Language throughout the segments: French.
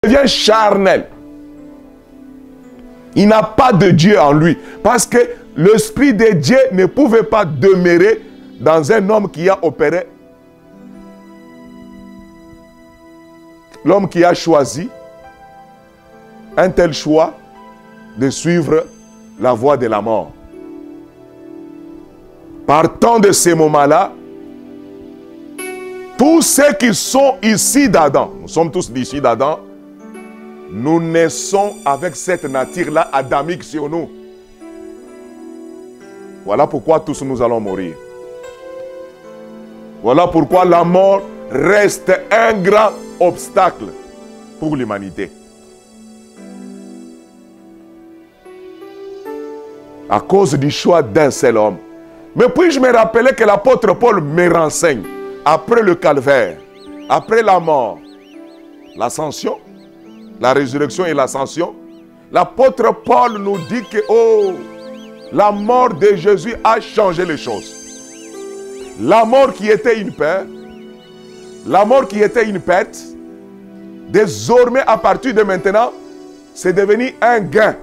devient charnel. Il n'a pas de Dieu en lui. Parce que l'Esprit de Dieu ne pouvait pas demeurer dans un homme qui a opéré. L'homme qui a choisi un tel choix de suivre la voie de la mort. Partant de ces moments-là, tous ceux qui sont ici d'Adam, nous sommes tous ici d'Adam, nous naissons avec cette nature-là adamique sur nous. Voilà pourquoi tous nous allons mourir. Voilà pourquoi la mort reste un grand obstacle pour l'humanité. À cause du choix d'un seul homme. Mais puis-je me rappeler que l'apôtre Paul me renseigne, après le calvaire, après la mort, l'ascension, la résurrection et l'ascension, l'apôtre Paul nous dit que la mort de Jésus a changé les choses. La mort qui était une perte, la mort qui était une perte, désormais à partir de maintenant, c'est devenu un gain.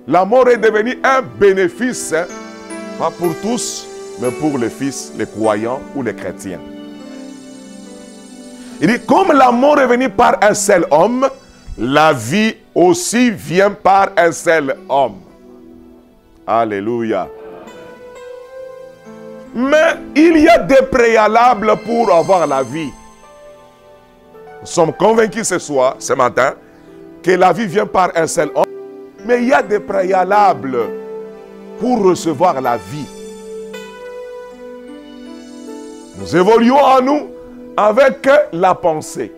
La mort est devenue un bénéfice, pas pour tous, mais pour les fils, les croyants ou les chrétiens. Il dit, comme la mort est venue par un seul homme, la vie aussi vient par un seul homme. Alléluia. Mais il y a des préalables pour avoir la vie. Nous sommes convaincus ce matin, que la vie vient par un seul homme. Mais il y a des préalables pour recevoir la vie. Nous évoluons en nous avec la pensée.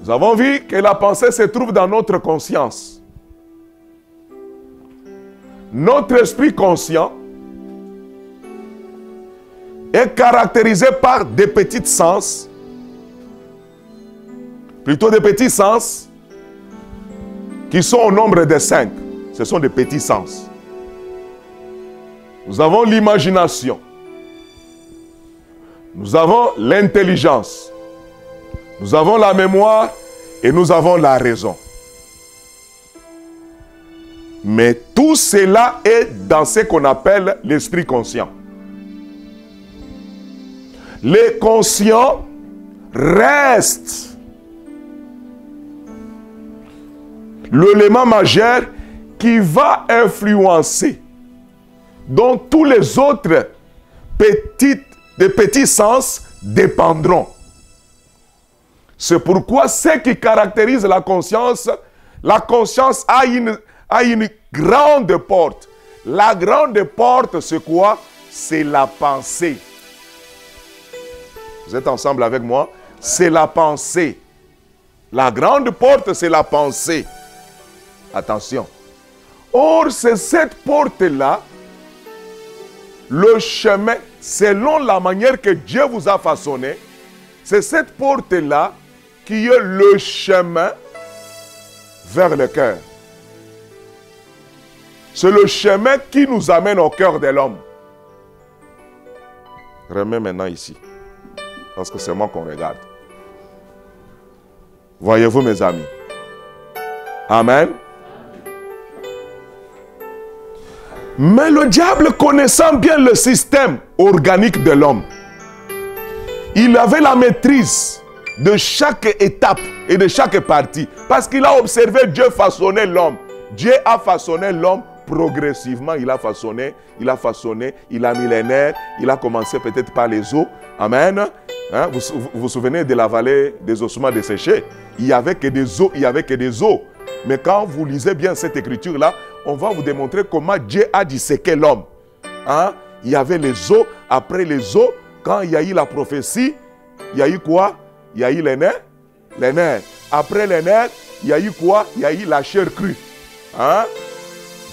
Nous avons vu que la pensée se trouve dans notre conscience. Notre esprit conscient est caractérisé par des petits sens, plutôt des petits sens qui sont au nombre de 5. Ce sont des petits sens. Nous avons l'imagination. Nous avons l'intelligence. Nous avons la mémoire et nous avons la raison. Mais tout cela est dans ce qu'on appelle l'esprit conscient. Les conscients restent l'élément majeur qui va influencer, dont tous les autres petits sens dépendront. C'est pourquoi ce qui caractérise la conscience a une grande porte. La grande porte, c'est quoi? C'est la pensée. Vous êtes ensemble avec moi? C'est la pensée. La grande porte, c'est la pensée. Attention. Or, c'est cette porte-là, le chemin, selon la manière que Dieu vous a façonné, c'est cette porte-là qui est le chemin vers le cœur. C'est le chemin qui nous amène au cœur de l'homme. Remets maintenant ici, parce que c'est moi qu'on regarde. Voyez-vous, mes amis? Amen. Mais le diable, connaissant bien le système organique de l'homme, il avait la maîtrise de chaque étape et de chaque partie. Parce qu'il a observé Dieu façonner l'homme. Dieu a façonné l'homme progressivement. Il a façonné, il a mis les nerfs, il a commencé peut-être par les os. Amen. Hein? Vous vous souvenez de la vallée des ossements desséchés? Il n'y avait que des os, il n'y avait que des os. Mais quand vous lisez bien cette écriture-là, on va vous démontrer comment Dieu a disséqué l'homme. Hein? Il y avait les os, après les os, quand il y a eu la prophétie, il y a eu quoi? Il y a eu les nerfs. Les nerfs. Après les nerfs, il y a eu quoi? Il y a eu la chair crue. Hein?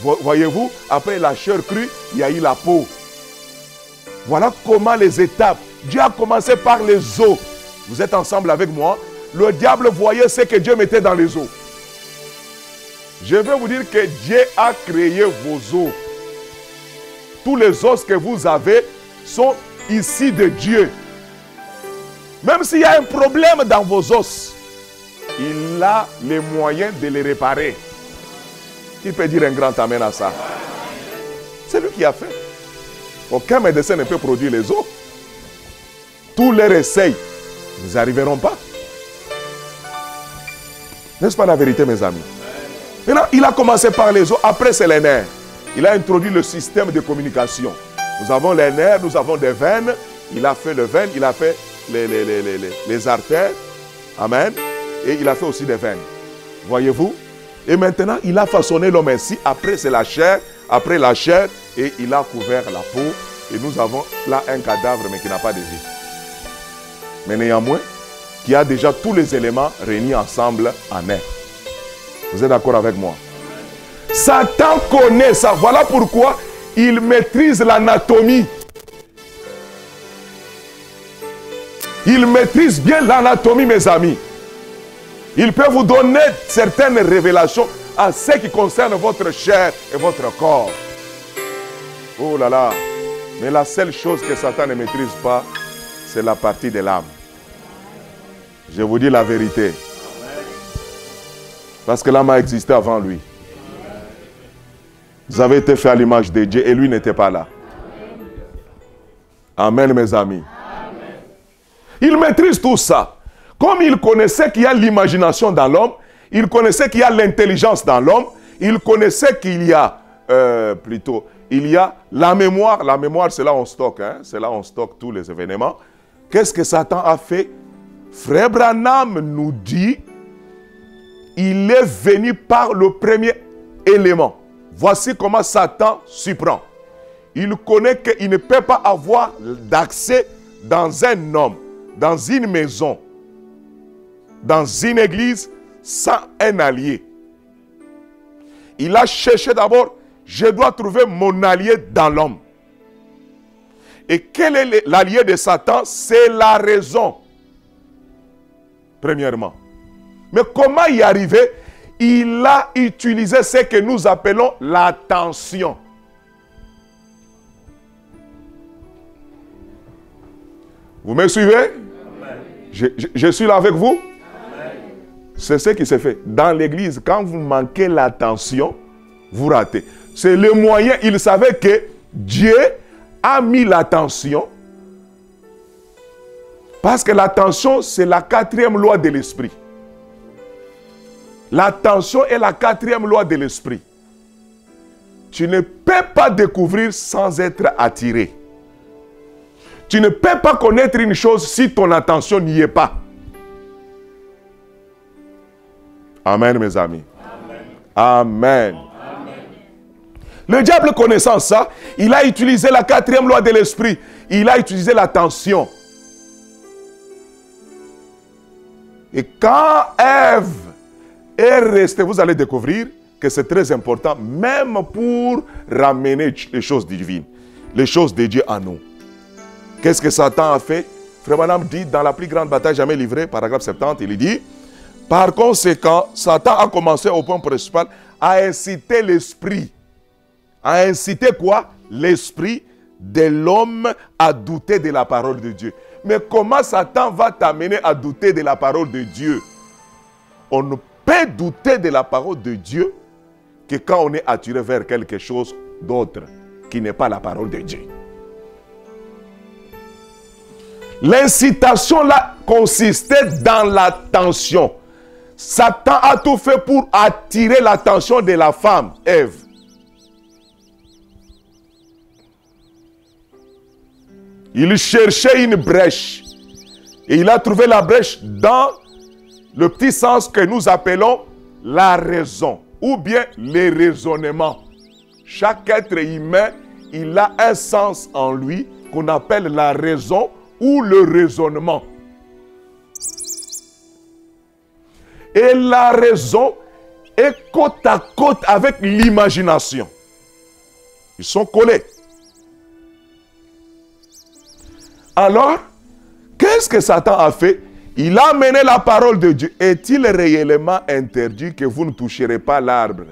Voyez-vous? Après la chair crue, il y a eu la peau. Voilà comment les étapes. Dieu a commencé par les os. Vous êtes ensemble avec moi? Le diable voyait ce que Dieu mettait dans les os. Je vais vous dire que Dieu a créé vos os. Tous les os que vous avez sont ici de Dieu. Même s'il y a un problème dans vos os, il a les moyens de les réparer. Qui peut dire un grand amen à ça? C'est lui qui a fait. Aucun médecin ne peut produire les os. Tous les essais, nous n'arriverons pas. N'est-ce pas la vérité, mes amis? Maintenant, il a commencé par les os, après c'est les nerfs. Il a introduit le système de communication. Nous avons les nerfs, nous avons des veines. Il a fait les veines, il a fait les artères. Amen. Et il a fait aussi des veines. Voyez-vous? Et maintenant, il a façonné l'homme ainsi. Après, c'est la chair. Après la chair, et il a couvert la peau. Et nous avons là un cadavre, mais qui n'a pas de vie. Mais néanmoins, qui a déjà tous les éléments réunis ensemble en un. Vous êtes d'accord avec moi? Satan connaît ça. Voilà pourquoi il maîtrise l'anatomie. Il maîtrise bien l'anatomie, mes amis. Il peut vous donner certaines révélations en ce qui concerne votre chair et votre corps. Oh là là. Mais la seule chose que Satan ne maîtrise pas, c'est la partie de l'âme. Je vous dis la vérité. Parce que l'âme a existé avant lui. Vous avez été fait à l'image de Dieu et lui n'était pas là. Amen, mes amis. Il maîtrise tout ça. Comme il connaissait qu'il y a l'imagination dans l'homme, il connaissait qu'il y a l'intelligence dans l'homme, il connaissait qu'il y a, il y a la mémoire. La mémoire, c'est là où on stocke, hein? C'est là où on stocke tous les événements. Qu'est-ce que Satan a fait? Frère Branham nous dit, il est venu par le premier élément. Voici comment Satan s'y prend. Il connaît qu'il ne peut pas avoir d'accès dans un homme, dans une maison, dans une église, sans un allié. Il a cherché d'abord, je dois trouver mon allié dans l'homme. Et quel est l'allié de Satan? C'est la raison. Premièrement. Mais comment y arriver? Il a utilisé ce que nous appelons l'attention. Vous me suivez? Je suis là avec vous? C'est ce qui s'est fait. Dans l'église, quand vous manquez l'attention, vous ratez. C'est le moyen. Il savait que Dieu a mis l'attention. Parce que l'attention, c'est la 4e loi de l'esprit. L'attention est la 4e loi de l'esprit. Tu ne peux pas découvrir sans être attiré. Tu ne peux pas connaître une chose si ton attention n'y est pas. Amen, mes amis. Amen. Amen. Le diable connaissant ça, il a utilisé la 4e loi de l'esprit. Il a utilisé l'attention. Et quand Ève est restée, vous allez découvrir que c'est très important, même pour ramener les choses divines, les choses de Dieu à nous. Qu'est-ce que Satan a fait? Frère Branham dit, dans la plus grande bataille jamais livrée, paragraphe 70, il dit, par conséquent, Satan a commencé au point principal à inciter l'esprit. À inciter quoi? L'esprit de l'homme à douter de la parole de Dieu. Mais comment Satan va t'amener à douter de la parole de Dieu? On ne peut douter de la parole de Dieu que quand on est attiré vers quelque chose d'autre qui n'est pas la parole de Dieu. L'incitation là consistait dans l'attention. Satan a tout fait pour attirer l'attention de la femme, Ève. Il cherchait une brèche. Et il a trouvé la brèche dans le petit sens que nous appelons la raison. Ou bien les raisonnements. Chaque être humain, il a un sens en lui qu'on appelle la raison ou le raisonnement. Et la raison est côte à côte avec l'imagination. Ils sont collés. Alors, qu'est-ce que Satan a fait? Il a amené la parole de Dieu. Est-il réellement interdit que vous ne toucherez pas l'arbre?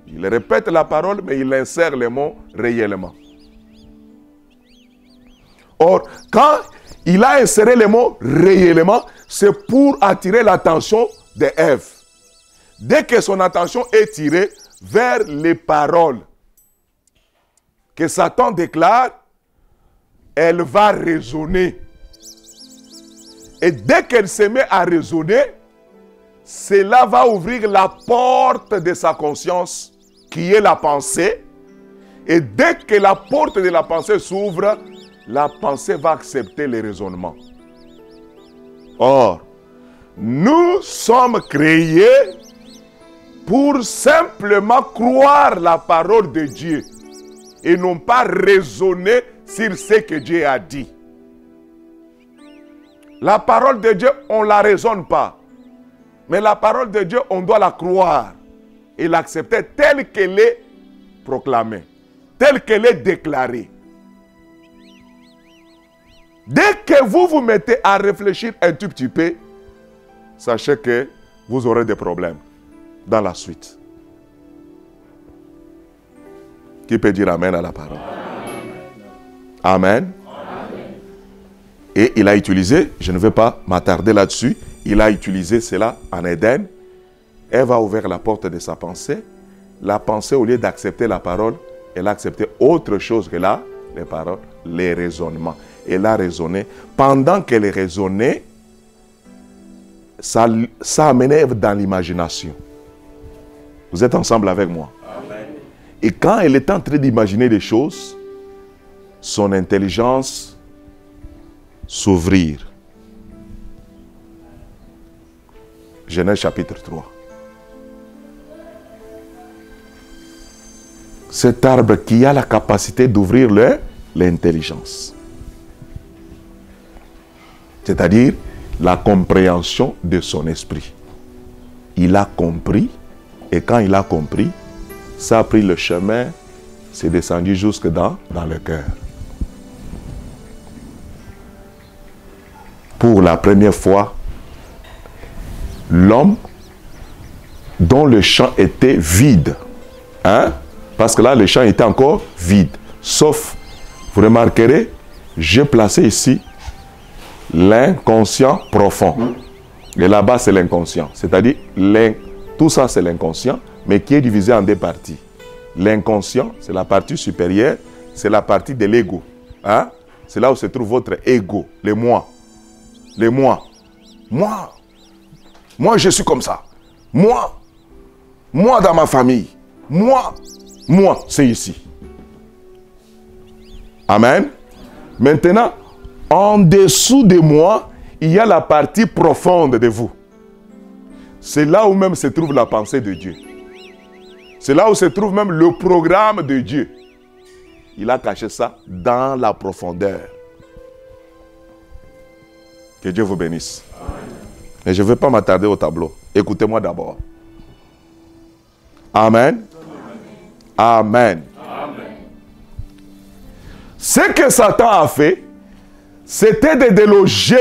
Il répète la parole, mais il insère les mots réellement. Or, quand Il a inséré les mots réellement, c'est pour attirer l'attention d'Ève. Dès que son attention est tirée vers les paroles que Satan déclare, elle va raisonner. Et dès qu'elle se met à raisonner, cela va ouvrir la porte de sa conscience, qui est la pensée. Et dès que la porte de la pensée s'ouvre, la pensée va accepter les raisonnements. Or, nous sommes créés pour simplement croire la parole de Dieu et non pas raisonner sur ce que Dieu a dit. La parole de Dieu, on ne la raisonne pas. Mais la parole de Dieu, on doit la croire et l'accepter telle qu'elle est proclamée, telle qu'elle est déclarée. Dès que vous vous mettez à réfléchir un tout petit peu, sachez que vous aurez des problèmes dans la suite. Qui peut dire Amen à la parole? Amen. Amen. Et il a utilisé, je ne vais pas m'attarder là-dessus, il a utilisé cela en Éden. Ève a ouvert la porte de sa pensée. La pensée, au lieu d'accepter la parole, elle a accepté autre chose que là, les paroles, les raisonnements. Elle a raisonné. Pendant qu'elle raisonnait, ça amenait Ève dans l'imagination. Vous êtes ensemble avec moi? Amen. Et quand elle est en train d'imaginer des choses, son intelligence s'ouvrir. Genèse chapitre 3. Cet arbre qui a la capacité d'ouvrir l'intelligence. C'est-à-dire la compréhension de son esprit. Il a compris, et quand il a compris, ça a pris le chemin, c'est descendu jusque dans le cœur. Pour la première fois, l'homme dont le champ était vide, hein? Parce que là, le champ était encore vide. Sauf, vous remarquerez, j'ai placé ici l'inconscient profond. Et là-bas, c'est l'inconscient. C'est-à-dire, tout ça, c'est l'inconscient, mais qui est divisé en deux parties. L'inconscient, c'est la partie supérieure, c'est la partie de l'ego. Hein? C'est là où se trouve votre ego, le moi. Le moi. Moi, je suis comme ça. Moi dans ma famille. Moi, c'est ici. Amen. Maintenant, en dessous de moi, il y a la partie profonde de vous. C'est là où même se trouve la pensée de Dieu. C'est là où se trouve même le programme de Dieu. Il a caché ça dans la profondeur. Que Dieu vous bénisse. Mais je ne vais pas m'attarder au tableau. Écoutez-moi d'abord. Amen. Amen. Amen. Ce que Satan a fait, c'était de déloger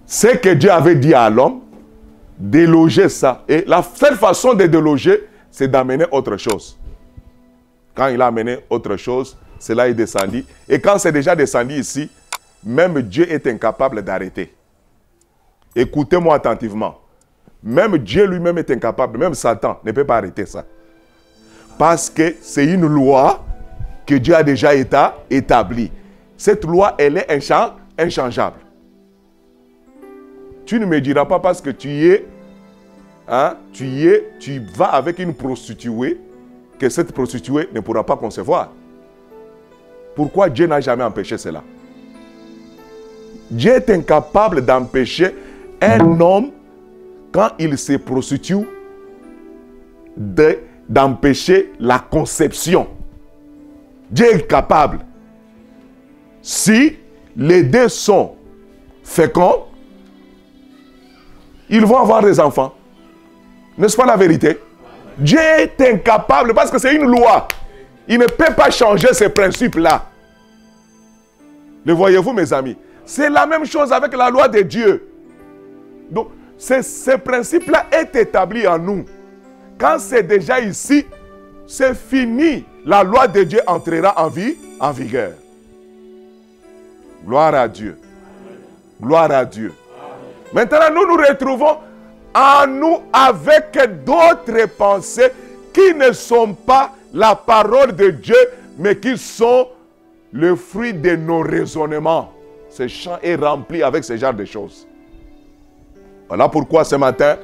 ce que Dieu avait dit à l'homme, déloger ça. Et la seule façon de déloger, c'est d'amener autre chose. Quand il a amené autre chose, cela est descendu. Et quand c'est déjà descendu ici, même Dieu est incapable d'arrêter. Écoutez-moi attentivement. Même Dieu lui-même est incapable, même Satan ne peut pas arrêter ça. Parce que c'est une loi que Dieu a déjà établie. Cette loi, elle est inchangeable. Tu ne me diras pas parce que tu vas avec une prostituée, que cette prostituée ne pourra pas concevoir. Pourquoi Dieu n'a jamais empêché cela? Dieu est incapable d'empêcher un homme, quand il se prostitue, d'empêcher la conception. Dieu est capable. Si les deux sont féconds, ils vont avoir des enfants. N'est-ce pas la vérité? Dieu est incapable parce que c'est une loi. Il ne peut pas changer ces principes-là. Le voyez-vous, mes amis? C'est la même chose avec la loi de Dieu. Donc, ce principe-là est établi en nous. Quand c'est déjà ici, c'est fini. La loi de Dieu entrera en vigueur. Gloire à Dieu. Gloire à Dieu. Maintenant, nous nous retrouvons en nous avec d'autres pensées qui ne sont pas la parole de Dieu, mais qui sont le fruit de nos raisonnements. Ce champ est rempli avec ce genre de choses. Voilà pourquoi ce matin,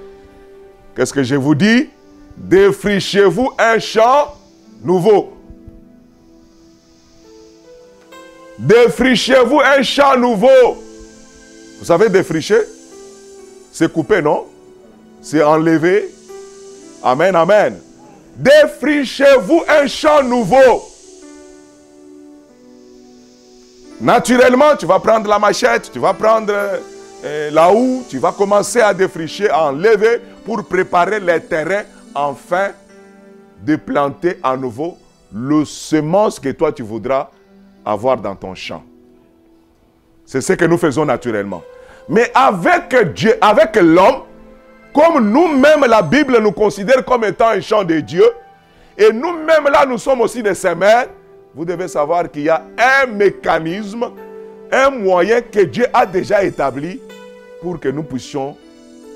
qu'est-ce que je vous dis? Défrichez-vous un champ nouveau. Défrichez-vous un champ nouveau. Vous savez défricher? C'est couper, non? C'est enlever. Amen, amen. Défrichez-vous un champ nouveau. Naturellement, tu vas prendre la machette, tu vas prendre la houe, tu vas commencer à défricher, à enlever pour préparer les terrains afin de planter à nouveau le semence que toi tu voudras avoir dans ton champ. C'est ce que nous faisons naturellement. Mais avec Dieu, avec l'homme, comme nous-mêmes, la Bible nous considère comme étant un champ de Dieu, et nous-mêmes là, nous sommes aussi des semeurs, vous devez savoir qu'il y a un mécanisme, un moyen que Dieu a déjà établi pour que nous puissions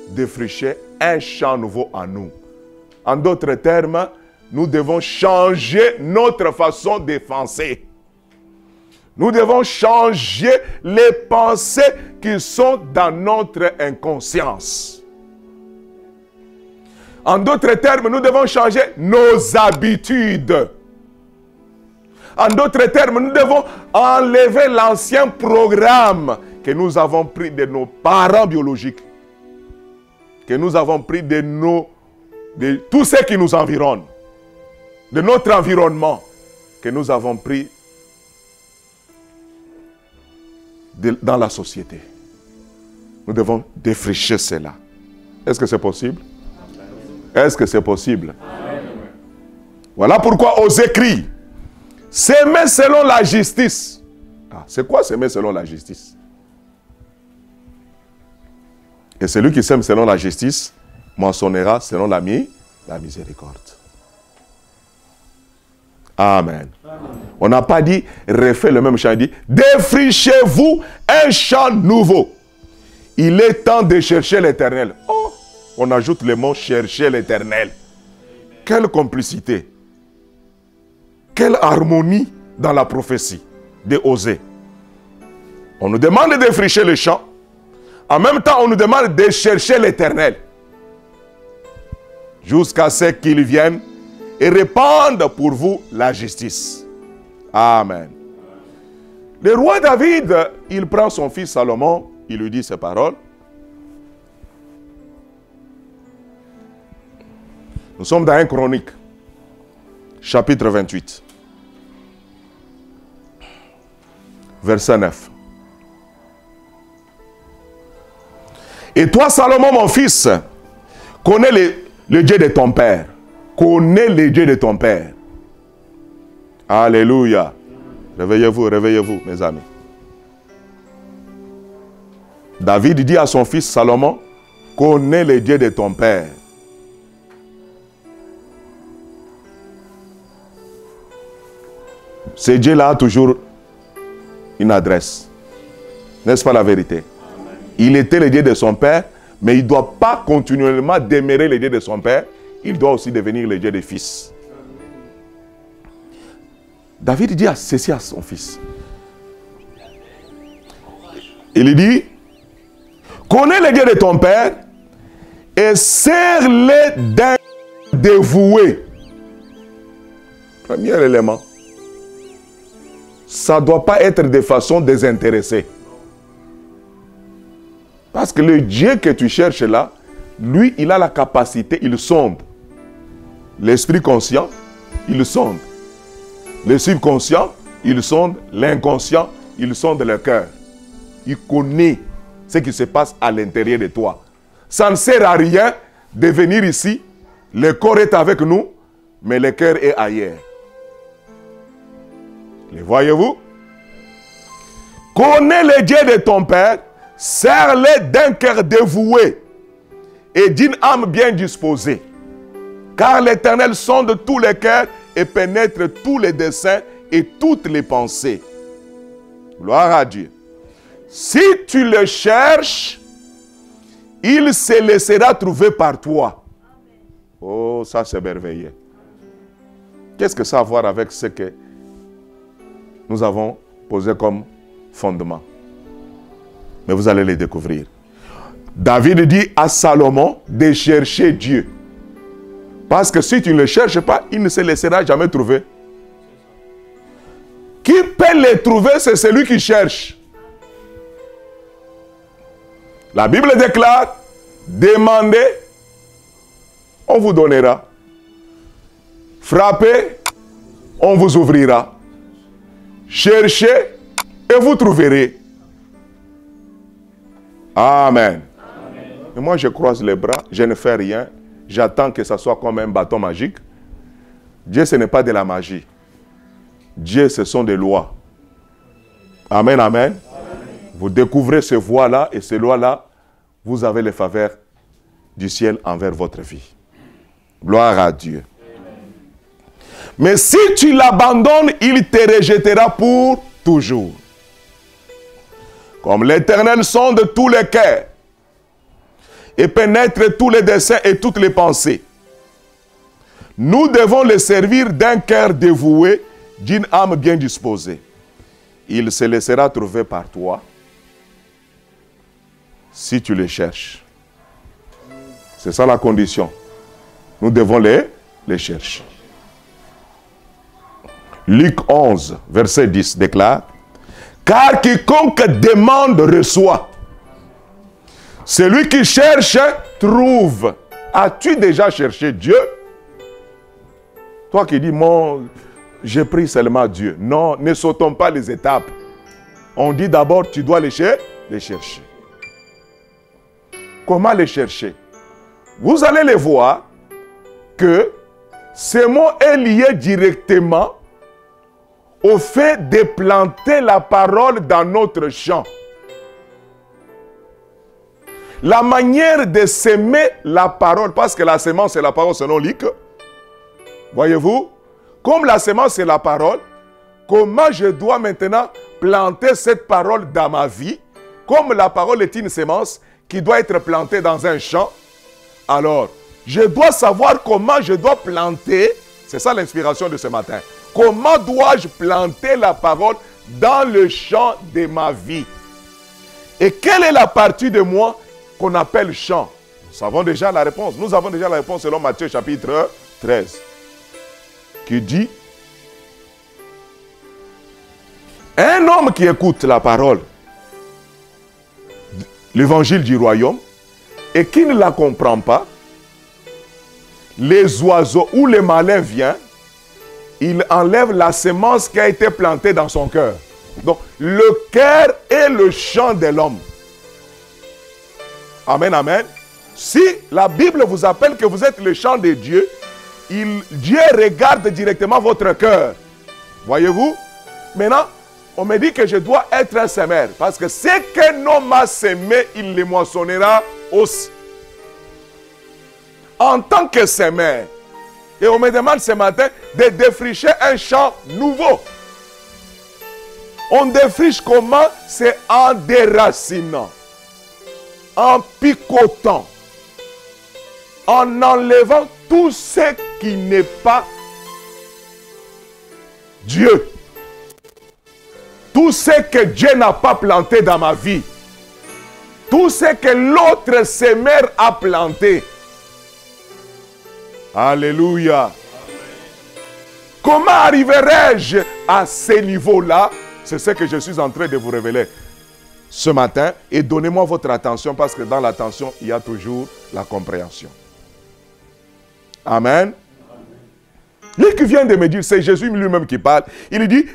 défricher un champ nouveau en nous. En d'autres termes, nous devons changer notre façon de penser. Nous devons changer les pensées qui sont dans notre inconscience. En d'autres termes, nous devons changer nos habitudes. En d'autres termes, nous devons enlever l'ancien programme que nous avons pris de nos parents biologiques, que nous avons pris de tout ce qui nous environne, de notre environnement, que nous avons pris dans la société. Nous devons défricher cela. Est-ce que c'est possible? Est-ce que c'est possible? Voilà pourquoi aux écrits, s'aimer selon la justice. Ah, c'est quoi s'aimer selon la justice? Et celui qui s'aime selon la justice mentionnera selon la miséricorde. Amen. Amen. On n'a pas dit refait le même champ, il dit défrichez-vous un champ nouveau. Il est temps de chercher l'Éternel. Oh, on ajoute le mot chercher l'Éternel. Quelle complicité. Quelle harmonie dans la prophétie de Osée. On nous demande de défricher le champ. En même temps, on nous demande de chercher l'Éternel. Jusqu'à ce qu'il vienne et répande pour vous la justice. Amen. Le roi David, il prend son fils Salomon, il lui dit ces paroles. Nous sommes dans 1 Chronique, chapitre 28, verset 9. Et toi, Salomon, mon fils, connais le Dieu de ton père. Connais le Dieu de ton père. Alléluia. Réveillez-vous, mes amis. David dit à son fils Salomon, connais le Dieu de ton père. Ce Dieu-là a toujours une adresse. N'est-ce pas la vérité? Il était le Dieu de son père, mais il ne doit pas continuellement demeurer le Dieu de son père. Il doit aussi devenir le Dieu des fils. David dit ceci à son fils. Il dit, connais le Dieu de ton père et sers-le d'un dévoué. Premier élément. Ça ne doit pas être de façon désintéressée. Parce que le Dieu que tu cherches là, lui, il a la capacité, il sonde. L'esprit conscient, il sonde. Le subconscient, il sonde. L'inconscient, il sonde le cœur. Il connaît ce qui se passe à l'intérieur de toi. Ça ne sert à rien de venir ici. Le corps est avec nous, mais le cœur est ailleurs. Le voyez-vous? Connais le Dieu de ton père, sers-le d'un cœur dévoué et d'une âme bien disposée. Car l'Éternel sonde tous les cœurs et pénètre tous les desseins et toutes les pensées. Gloire à Dieu. Si tu le cherches, il se laissera trouver par toi. Oh, ça c'est merveilleux. Qu'est-ce que ça a à voir avec ce que nous avons posé comme fondement? Mais vous allez les découvrir. David dit à Salomon de chercher Dieu. Parce que si tu ne le cherches pas, il ne se laissera jamais trouver. Qui peut les trouver, c'est celui qui cherche. La Bible déclare, demandez, on vous donnera. Frappez, on vous ouvrira. Cherchez et vous trouverez. Amen. Amen. Et moi, je croise les bras, je ne fais rien. J'attends que ça soit comme un bâton magique. Dieu, ce n'est pas de la magie. Dieu, ce sont des lois. Amen, amen. Amen. Vous découvrez ces voies-là et ces lois-là, vous avez les faveurs du ciel envers votre vie. Gloire à Dieu. Mais si tu l'abandonnes, il te rejettera pour toujours. Comme l'Éternel sonde tous les cœurs et pénètre tous les desseins et toutes les pensées, nous devons le servir d'un cœur dévoué, d'une âme bien disposée. Il se laissera trouver par toi si tu le cherches. C'est ça la condition. Nous devons les chercher. Luc 11, verset 10 déclare, « Car quiconque demande reçoit. Celui qui cherche trouve. » As-tu déjà cherché Dieu? Toi qui dis, j'ai pris seulement Dieu. Non, ne sautons pas les étapes. On dit d'abord, tu dois les chercher. Comment les chercher? Vous allez les voir que ce mot est lié directement au fait de planter la parole dans notre champ. La manière de s'aimer la parole, parce que la semence c'est la parole selon Luc. Voyez-vous, comme la semence c'est la parole, comment je dois maintenant planter cette parole dans ma vie? Comme la parole est une semence qui doit être plantée dans un champ, alors je dois savoir comment je dois planter. C'est ça l'inspiration de ce matin. Comment dois-je planter la parole dans le champ de ma vie? Et quelle est la partie de moi qu'on appelle champ? Nous savons déjà la réponse. Nous avons déjà la réponse selon Matthieu chapitre 13. Qui dit, un homme qui écoute la parole, l'évangile du royaume, et qui ne la comprend pas, les oiseaux ou les malins viennent, il enlève la semence qui a été plantée dans son cœur. Donc, le cœur est le champ de l'homme. Amen, amen. Si la Bible vous appelle que vous êtes le champ de Dieu, Dieu regarde directement votre cœur. Voyez-vous? Maintenant, on me dit que je dois être un semeur. Parce que ce qu'un homme a semé, il le moissonnera aussi. En tant que semeur, et on me demande ce matin de défricher un champ nouveau. On défriche comment? C'est en déracinant, en picotant, en enlevant tout ce qui n'est pas Dieu. Tout ce que Dieu n'a pas planté dans ma vie. Tout ce que l'autre semeur a planté. Alléluia. Amen. Comment arriverai-je à ce niveau-là? C'est ce que je suis en train de vous révéler ce matin. Et donnez-moi votre attention parce que dans l'attention, il y a toujours la compréhension. Amen. Lui qui vient de me dire, c'est Jésus lui-même qui parle. Il dit,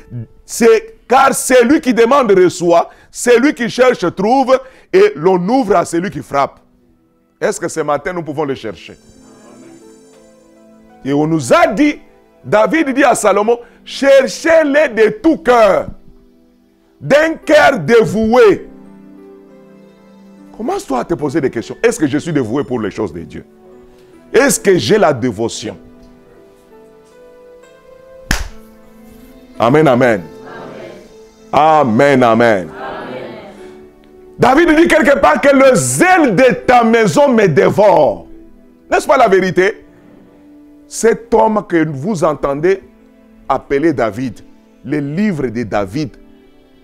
car celui qui demande reçoit, celui qui cherche trouve, et l'on ouvre à celui qui frappe. Est-ce que ce matin nous pouvons le chercher? Et on nous a dit, David dit à Salomon, cherchez-les de tout cœur, d'un cœur dévoué. Commence-toi à te poser des questions. Est-ce que je suis dévoué pour les choses de Dieu? Est-ce que j'ai la dévotion? Amen, amen. Amen, amen. Amen. David dit quelque part que le zèle de ta maison me dévore. N'est-ce pas la vérité? Cet homme que vous entendez appeler David, les livres de David,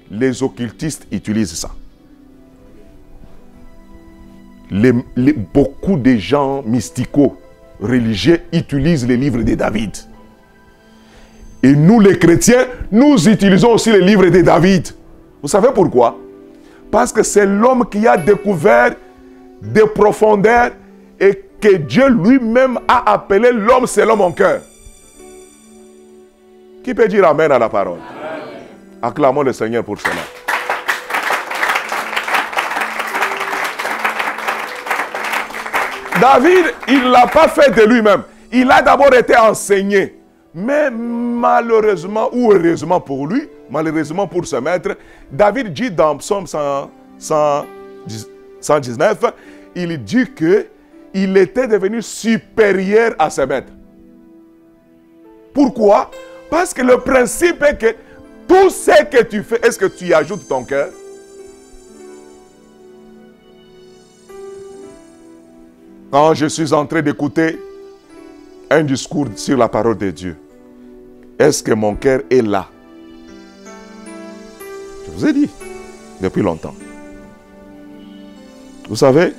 les occultistes utilisent ça. Beaucoup de gens mysticaux, religieux, utilisent les livres de David. Et nous, les chrétiens, nous utilisons aussi les livres de David. Vous savez pourquoi? Parce que c'est l'homme qui a découvert des profondeurs et que Dieu lui-même a appelé l'homme selon mon cœur. Qui peut dire amen à la parole? Amen. Acclamons le Seigneur pour cela. David, il ne l'a pas fait de lui-même. Il a d'abord été enseigné. Mais malheureusement ou heureusement pour lui, malheureusement pour ce maître, David dit dans Psaume 119, il dit qu'il était devenu supérieur à ses maîtres. Pourquoi? Parce que le principe est que tout ce que tu fais, est-ce que tu y ajoutes ton cœur? Quand je suis en train d'écouter un discours sur la parole de Dieu, est-ce que mon cœur est là? Je vous ai dit, depuis longtemps. Vous savez,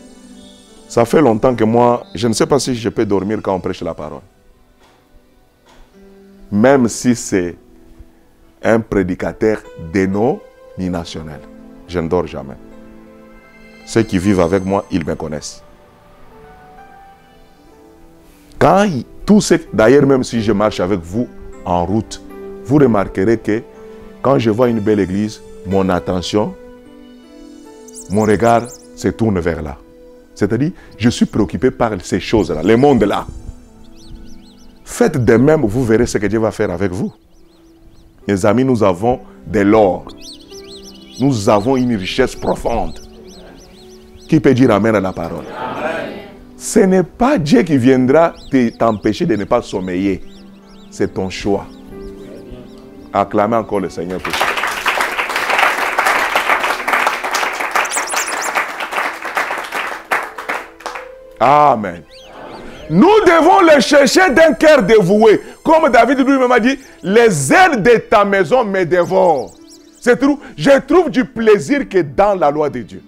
ça fait longtemps que moi, je ne sais pas si je peux dormir quand on prêche la parole. Même si c'est un prédicateur dénominationnel. Je ne dors jamais. Ceux qui vivent avec moi, ils me connaissent. D'ailleurs, même si je marche avec vous en route, vous remarquerez que quand je vois une belle église, mon attention, mon regard se tourne vers là. C'est-à-dire, je suis préoccupé par ces choses-là, les mondes-là. Faites de même, vous verrez ce que Dieu va faire avec vous. Mes amis, nous avons de l'or. Nous avons une richesse profonde. Qui peut dire amen à la parole? Amen. Ce n'est pas Dieu qui viendra t'empêcher de ne pas sommeiller. C'est ton choix. Acclamez encore le Seigneur pour ça. Amen. Nous devons le chercher d'un cœur dévoué. Comme David lui-même a dit, les ailes de ta maison me dévorent. C'est true. Je trouve du plaisir que dans la loi de Dieu.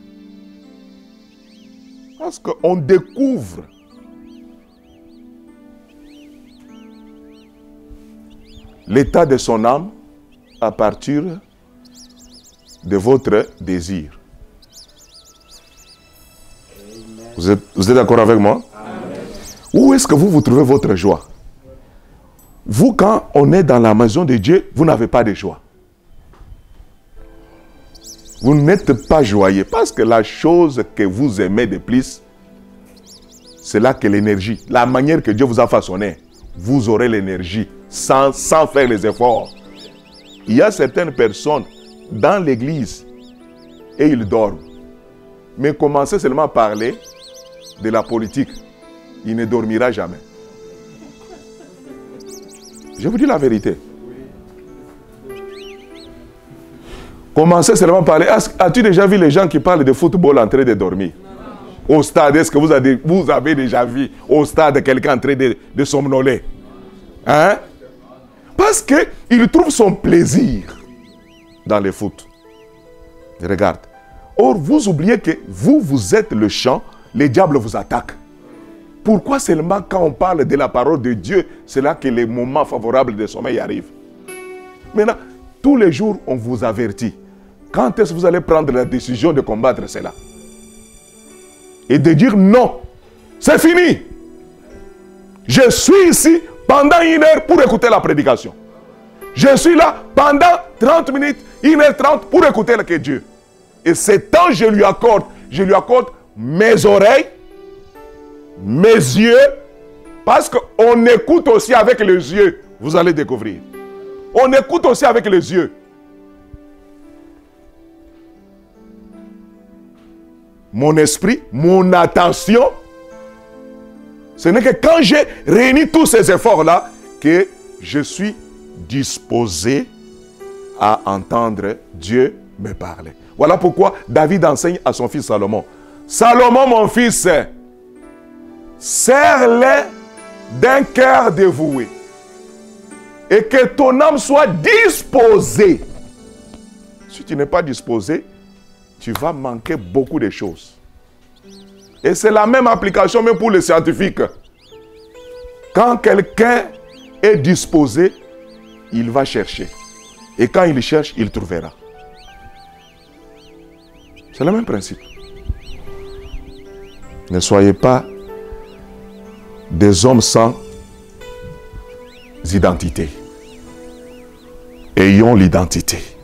Parce qu'on découvre l'état de son âme à partir de votre désir. Vous êtes d'accord avec moi? Amen. Où est-ce que vous trouvez votre joie? Vous, quand on est dans la maison de Dieu, vous n'avez pas de joie. Vous n'êtes pas joyeux parce que la chose que vous aimez de plus, c'est là que l'énergie, la manière que Dieu vous a façonné, vous aurez l'énergie sans faire les efforts. Il y a certaines personnes dans l'église et ils dorment. Mais commencez seulement à parler de la politique, il ne dormira jamais. Je vous dis la vérité. Commencez seulement à parler. As-tu déjà vu les gens qui parlent de football en train de dormir? Au stade, est-ce que vous avez déjà vu au stade quelqu'un en train de somnoler? Hein? Parce qu'il trouve son plaisir dans le foot. Regarde. Or, vous oubliez que vous êtes le champ, les diables vous attaquent. Pourquoi seulement quand on parle de la parole de Dieu, c'est là que les moments favorables de sommeil arrivent? Maintenant, tous les jours, on vous avertit. Quand est-ce que vous allez prendre la décision de combattre cela? Et de dire non, c'est fini. Je suis ici pendant 1 heure pour écouter la prédication. Je suis là pendant 30 minutes, 1h30 pour écouter le que Dieu. Et ce temps, je lui accorde mes oreilles, mes yeux, parce qu'on écoute aussi avec les yeux, vous allez découvrir. On écoute aussi avec les yeux. Mon esprit, mon attention, ce n'est que quand j'ai réuni tous ces efforts-là que je suis disposé à entendre Dieu me parler. Voilà pourquoi David enseigne à son fils Salomon. Salomon, mon fils, serre-les d'un cœur dévoué. Et que ton âme soit disposée. Si tu n'es pas disposé, tu vas manquer beaucoup de choses. Et c'est la même application même pour les scientifiques. Quand quelqu'un est disposé, il va chercher. Et quand il cherche, il trouvera. C'est le même principe. Ne soyez pas des hommes sans identité. Ayons l'identité.